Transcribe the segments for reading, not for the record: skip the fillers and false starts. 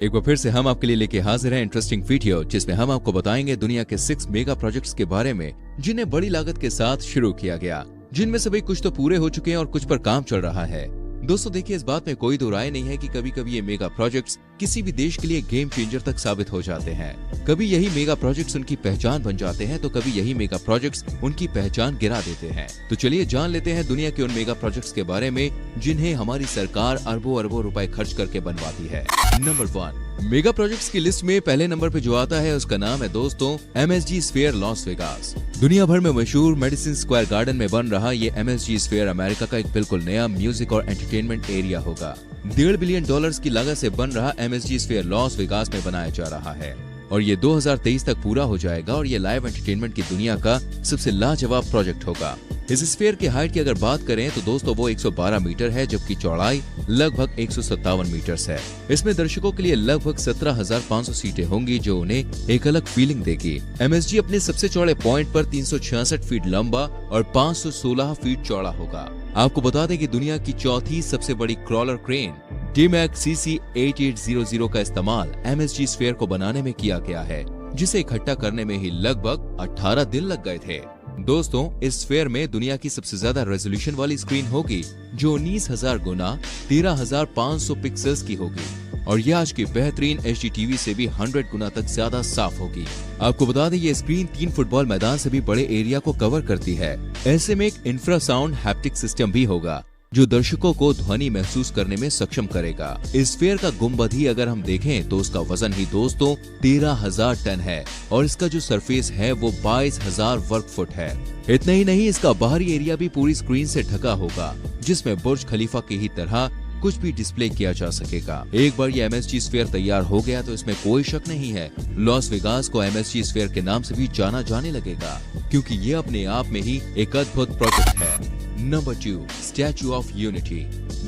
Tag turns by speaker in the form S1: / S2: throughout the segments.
S1: एक बार फिर से हम आपके लिए लेके हाजिर हैं इंटरेस्टिंग वीडियो, जिसमें हम आपको बताएंगे दुनिया के 6 मेगा प्रोजेक्ट्स के बारे में जिन्हें बड़ी लागत के साथ शुरू किया गया, जिनमें से भाई कुछ तो पूरे हो चुके हैं और कुछ पर काम चल रहा है। दोस्तों देखिए, इस बात में कोई दो राय नहीं है कि कभी कभी ये मेगा प्रोजेक्ट्स किसी भी देश के लिए गेम चेंजर तक साबित हो जाते हैं। कभी यही मेगा प्रोजेक्ट्स उनकी पहचान बन जाते हैं, तो कभी यही मेगा प्रोजेक्ट्स उनकी पहचान गिरा देते हैं। तो चलिए जान लेते हैं दुनिया के उन मेगा प्रोजेक्ट्स के बारे में जिन्हें हमारी सरकार अरबों अरबों रुपए खर्च करके बनवाती है। नंबर 1 मेगा प्रोजेक्ट्स की लिस्ट में पहले नंबर पे जो आता है उसका नाम है दोस्तों MSG स्फीयर लॉस वेगास। दुनिया भर में मशहूर मेडिसिन स्क्वायर गार्डन में बन रहा ये MSG स्फीयर अमेरिका का एक बिल्कुल नया म्यूजिक और एंटरटेनमेंट एरिया होगा। $1.5 बिलियन की लागत से बन रहा MSG स्फीयर लॉस वेगास में बनाया जा रहा है और ये 2023 तक पूरा हो जाएगा और ये लाइव एंटरटेनमेंट की दुनिया का सबसे लाजवाब प्रोजेक्ट होगा। इस स्फीयर की हाइट की अगर बात करें तो दोस्तों वो 112 मीटर है, जबकि चौड़ाई लगभग 157 मीटर है। इसमें दर्शकों के लिए लगभग 17,500 सीटें होंगी, जो उन्हें एक अलग फीलिंग देगी। MSG अपने सबसे चौड़े पॉइंट पर 366 फीट लंबा और 516 फीट चौड़ा होगा। आपको बता दें कि दुनिया की चौथी सबसे बड़ी क्रॉलर क्रेन DMAC CC8800 का इस्तेमाल MSG स्फीयर को बनाने में किया गया है, जिसे इकट्ठा करने में ही लगभग 18 दिन लग गए थे। दोस्तों इस स्फीयर में दुनिया की सबसे ज्यादा रेजोल्यूशन वाली स्क्रीन होगी, जो 19,000 गुना 13,500 पिक्सल्स की होगी और यह आज की बेहतरीन HD टीवी से भी 100 गुना तक ज्यादा साफ होगी। आपको बता दें ये स्क्रीन 3 फुटबॉल मैदान से भी बड़े एरिया को कवर करती है। ऐसे में एक इंफ्रासाउंड हैप्टिक सिस्टम भी होगा, जो दर्शकों को ध्वनि महसूस करने में सक्षम करेगा। इस स्फीयर का गुंबद ही अगर हम देखें तो उसका वजन ही दोस्तों 13,000 टन है और इसका जो सरफेस है वो 22,000 वर्ग फुट है। इतना ही नहीं, इसका बाहरी एरिया भी पूरी स्क्रीन से ढका होगा, जिसमें बुर्ज खलीफा की ही तरह कुछ भी डिस्प्ले किया जा सकेगा। एक बार ये MSG स्फीयर तैयार हो गया तो इसमें कोई शक नहीं है, लॉस वेगास को MSG स्फीयर के नाम से भी जाना जाने लगेगा, क्योंकि ये अपने आप में ही एक अद्भुत प्रोजेक्ट है। Number 2 statue of unity.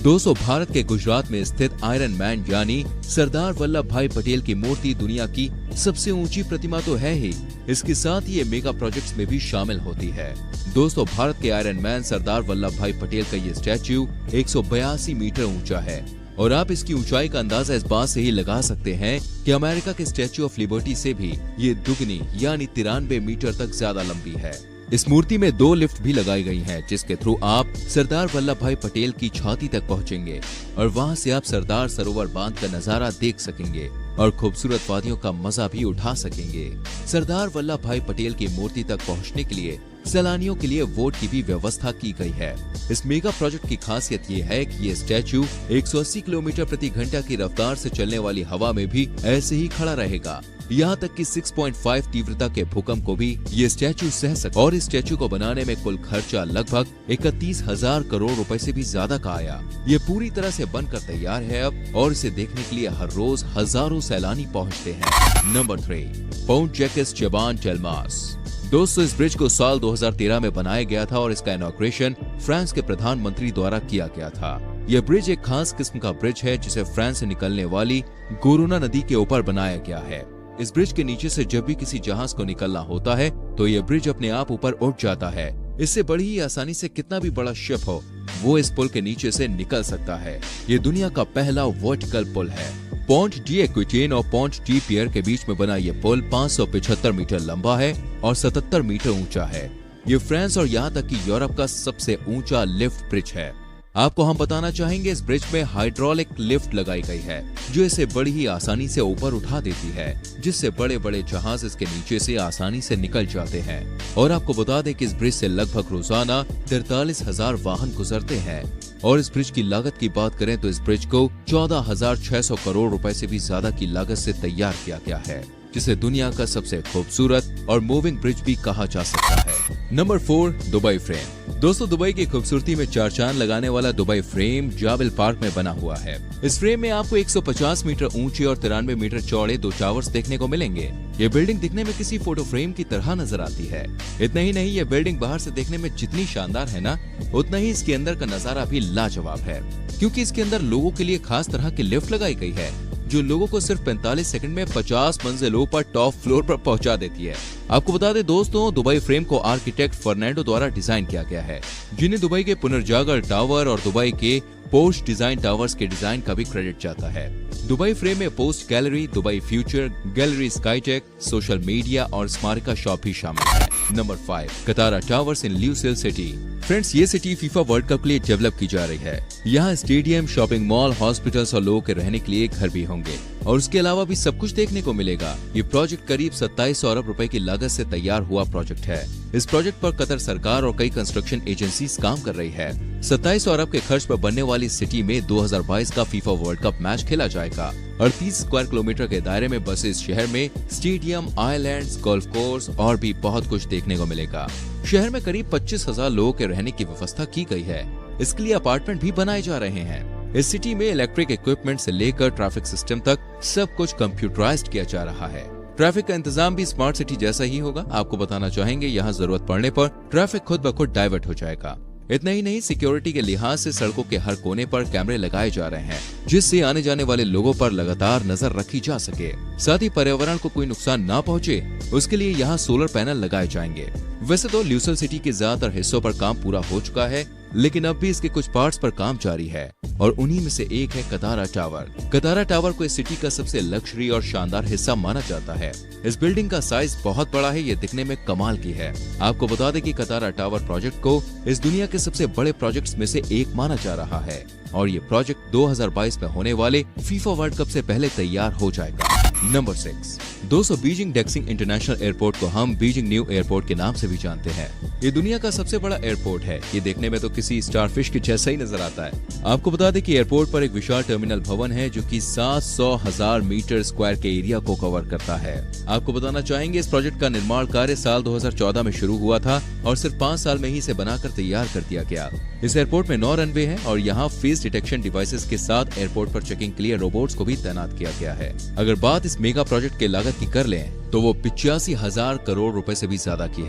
S1: दोस्तों भारत के गुजरात में स्थित आयरन मैन यानी सरदार वल्लभ भाई पटेल की मूर्ति दुनिया की सबसे ऊंची प्रतिमा तो है ही, इसके साथ ही ये मेगा प्रोजेक्ट्स में भी शामिल होती है। दोस्तों भारत के आयरन मैन सरदार वल्लभ भाई पटेल का ये स्टैच्यू 182 मीटर ऊंचा है और आप इसकी ऊंचाई का अंदाजा इस बात से ही लगा सकते हैं कि अमेरिका के स्टैच्यू ऑफ लिबर्टी से भी ये दुगनी यानी 93 मीटर तक ज्यादा लंबी है। इस मूर्ति में 2 लिफ्ट भी लगाई गई हैं, जिसके थ्रू आप सरदार वल्लभ भाई पटेल की छाती तक पहुंचेंगे और वहां से आप सरदार सरोवर बांध का नजारा देख सकेंगे और खूबसूरत वादियों का मजा भी उठा सकेंगे। सरदार वल्लभ भाई पटेल की मूर्ति तक पहुंचने के लिए सैलानियों के लिए वोट की भी व्यवस्था की गई है। इस मेगा प्रोजेक्ट की खासियत ये है कि ये स्टैच्यू 180 किलोमीटर प्रति घंटा की रफ्तार से चलने वाली हवा में भी ऐसे ही खड़ा रहेगा। यहाँ तक कि 6.5 तीव्रता के भूकंप को भी ये स्टैच्यू सह सकता और इस स्टैच्यू को बनाने में कुल खर्चा लगभग 31,000 करोड़ रुपए से भी ज्यादा का आया। ये पूरी तरह से बनकर तैयार है अब और इसे देखने के लिए हर रोज हजारों सैलानी पहुँचते हैं। Number 3 Pont Jacques Chaban Delmas. दोस्तों इस ब्रिज को साल 2013 में बनाया गया था और इसका इनॉग्रेशन फ्रांस के प्रधानमंत्री द्वारा किया गया था। यह ब्रिज एक खास किस्म का ब्रिज है, जिसे फ्रांस से निकलने वाली गोरुना नदी के ऊपर बनाया गया है। इस ब्रिज के नीचे से जब भी किसी जहाज को निकलना होता है तो यह ब्रिज अपने आप ऊपर उठ जाता है। इससे बड़ी ही आसानी से कितना भी बड़ा शिप हो वो इस पुल के नीचे से निकल सकता है। ये दुनिया का पहला वर्टिकल पुल है। पोंट डी एक्विटेन और पोंट डी पियर के बीच में बना ये पुल 575 मीटर लंबा है और 77 मीटर ऊंचा है। ये फ्रांस और यहाँ तक कि यूरोप का सबसे ऊंचा लिफ्ट ब्रिज है। आपको हम बताना चाहेंगे इस ब्रिज में हाइड्रोलिक लिफ्ट लगाई गई है, जो इसे बड़ी ही आसानी से ऊपर उठा देती है, जिससे बड़े बड़े जहाज इसके नीचे से आसानी से निकल जाते हैं। और आपको बता दें कि इस ब्रिज से लगभग रोजाना 43,000 वाहन गुजरते हैं। और इस ब्रिज की लागत की बात करें तो इस ब्रिज को 14,600 करोड़ रुपए से भी ज्यादा की लागत से तैयार किया गया है, जिसे दुनिया का सबसे खूबसूरत और मूविंग ब्रिज भी कहा जा सकता है। Number 4 Dubai frame. दोस्तों दुबई की खूबसूरती में चार चांद लगाने वाला दुबई फ्रेम जाबिल पार्क में बना हुआ है। इस फ्रेम में आपको 150 मीटर ऊंचे और 93 मीटर चौड़े 2 टावर्स देखने को मिलेंगे। ये बिल्डिंग दिखने में किसी फोटो फ्रेम की तरह नजर आती है। इतना ही नहीं, ये बिल्डिंग बाहर से देखने में जितनी शानदार है ना, उतना ही इसके अंदर का नजारा भी लाजवाब है, क्योंकि इसके अंदर लोगों के लिए खास तरह की लिफ्ट लगाई गई है, जो लोगों को सिर्फ 45 सेकंड में 50 मंजिलों पर टॉप फ्लोर पर पहुंचा देती है। आपको बता दें दोस्तों, दुबई फ्रेम को आर्किटेक्ट फर्नांडो द्वारा डिजाइन किया गया है, जिन्हें दुबई के पुनर्जागर टावर और दुबई के पोस्ट डिजाइन टावर्स के डिजाइन का भी क्रेडिट जाता है। दुबई फ्रेम में post gallery, Dubai future, gallery Skytech, social media और स्मारिका शॉप भी शामिल है। नंबर 5, कतारा टावर्स इन ल्यूसेल सिटी। फ्रेंड्स, ये सिटी फीफा वर्ल्ड कप के लिए डेवलप की जा रही है। यहाँ स्टेडियम, शॉपिंग मॉल, हॉस्पिटल्स और लोगों के रहने के लिए घर भी होंगे और उसके अलावा भी सब कुछ देखने को मिलेगा। ये प्रोजेक्ट करीब 2700 अरब रुपए की लागत से तैयार हुआ प्रोजेक्ट है। इस प्रोजेक्ट पर कतर सरकार और कई कंस्ट्रक्शन एजेंसीज काम कर रही है। 2700 अरब के खर्च पर बनने वाली सिटी में 2022 का फीफा वर्ल्ड कप मैच खेला जाएगा। 38 स्क्वायर किलोमीटर के दायरे में बसे इस शहर में स्टेडियम, आइलैंड्स, गोल्फ कोर्स और भी बहुत कुछ देखने को मिलेगा। शहर में करीब 25,000 लोगों के रहने की व्यवस्था की गई है। इसके लिए अपार्टमेंट भी बनाए जा रहे हैं। इस सिटी में इलेक्ट्रिक इक्विपमेंट से लेकर ट्रैफिक सिस्टम तक सब कुछ कंप्यूटराइज्ड किया जा रहा है। ट्रैफिक का इंतजाम भी स्मार्ट सिटी जैसा ही होगा। आपको बताना चाहेंगे, यहाँ जरूरत पड़ने पर ट्रैफिक खुद ब खुद डाइवर्ट हो जाएगा। इतना ही नहीं, सिक्योरिटी के लिहाज से सड़कों के हर कोने पर कैमरे लगाए जा रहे हैं, जिससे आने जाने वाले लोगों पर लगातार नजर रखी जा सके। साथ ही पर्यावरण को कोई नुकसान ना पहुंचे, उसके लिए यहाँ सोलर पैनल लगाए जाएंगे। वैसे तो ल्यूसेल सिटी के ज्यादातर हिस्सों पर काम पूरा हो चुका है, लेकिन अब भी इसके कुछ पार्ट्स पर काम जारी है और उन्हीं में से एक है कतारा टावर। कतारा टावर को इस सिटी का सबसे लग्जरी और शानदार हिस्सा माना जाता है। इस बिल्डिंग का साइज बहुत बड़ा है, ये दिखने में कमाल की है। आपको बता दें कि कतारा टावर प्रोजेक्ट को इस दुनिया के सबसे बड़े प्रोजेक्ट्स में से एक माना जा रहा है और ये प्रोजेक्ट 2022 में होने वाले फीफा वर्ल्ड कप से पहले तैयार हो जाएगा। नंबर 6, दोस्तों, बीजिंग डेक्सिंग इंटरनेशनल एयरपोर्ट को हम बीजिंग न्यू एयरपोर्ट के नाम से भी जानते हैं। ये दुनिया का सबसे बड़ा एयरपोर्ट है। ये देखने में तो किसी स्टारफिश के जैसा ही नजर आता है। आपको बता दें कि एयरपोर्ट पर एक विशाल टर्मिनल भवन है जो कि 700,000 मीटर स्क्वायर के एरिया को कवर करता है। आपको बताना चाहेंगे, इस प्रोजेक्ट का निर्माण कार्य साल 2014 में शुरू हुआ था और सिर्फ 5 साल में ही इसे बनाकर तैयार कर दिया गया। इस एयरपोर्ट में 9 रनवे है और यहाँ फेस डिटेक्शन डिवाइसेस के साथ एयरपोर्ट पर चेकिंग के लिए रोबोट्स को भी तैनात किया गया है। अगर बात इस मेगा प्रोजेक्ट के लागत की कर लें तो वो 85,000 करोड़ रुपए से भी ज्यादा की है।